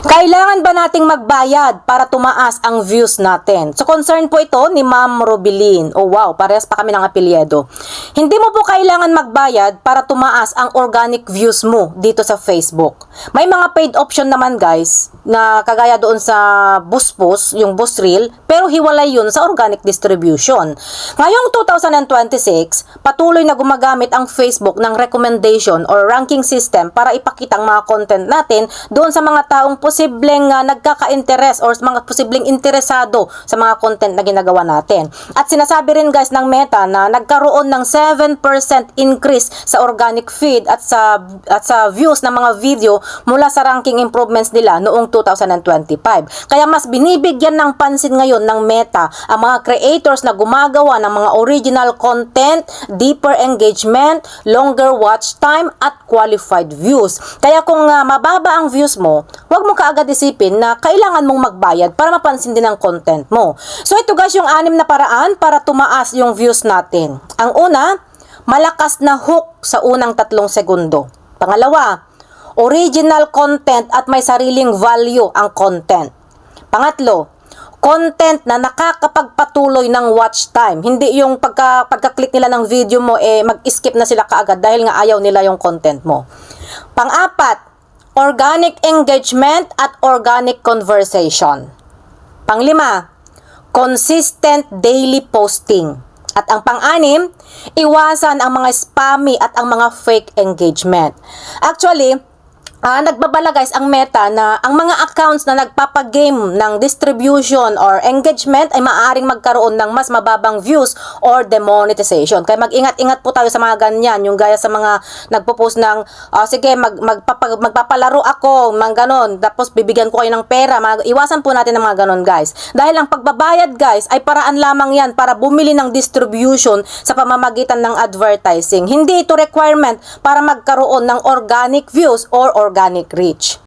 Kailangan ba nating magbayad para tumaas ang views natin? So concern po ito ni Ma'am Robilin. Oh wow, parehas pa kami ng apelyido. Hindi mo po kailangan magbayad para tumaas ang organic views mo dito sa Facebook. May mga paid option naman guys, na kagaya doon sa BoostBoost, yung Boost Reel, pero hiwalay yun sa organic distribution. Ngayong 2026, patuloy na gumagamit ang Facebook ng recommendation or ranking system para ipakita ang mga content natin doon sa mga taong posibleng nagkaka-interest or mga posibleng interesado sa mga content na ginagawa natin. At sinasabi rin guys ng Meta na nagkaroon ng 7% increase sa organic feed at sa views ng mga video mula sa ranking improvements nila noong 2025. Kaya mas binibigyan ng pansin ngayon ng Meta ang mga creators na gumagawa ng mga original content, deeper engagement, longer watch time at qualified views. Kaya kung mababa ang views mo, huwag mo kaagad isipin na kailangan mong magbayad para mapansin din ang content mo. So ito guys yung 6 na paraan para tumaas yung views natin. Ang una, malakas na hook sa unang 3 segundo. Pangalawa, original content at may sariling value ang content. Pangatlo, content na nakakapagpatuloy ng watch time. Hindi yung pagka-click nila ng video mo, mag-skip na sila kaagad dahil nga ayaw nila yung content mo. Pang-apat, organic engagement at organic conversation. Pang-5, consistent daily posting. At ang pang-6, iwasan ang mga spammy at ang mga fake engagement. Actually, nagbabala guys ang Meta na ang mga accounts na nagpapagame ng distribution or engagement ay maaaring magkaroon ng mas mababang views or demonetization. Kaya mag-ingat-ingat po tayo sa mga ganyan. Yung gaya sa mga nagpo-post ng, sige, magpapalaro ako, mga ganon, tapos bibigyan ko kayo ng pera. Iwasan po natin ang mga ganon guys. Dahil ang pagbabayad guys ay paraan lamang yan para bumili ng distribution sa pamamagitan ng advertising. Hindi ito requirement para magkaroon ng organic views or organic reach.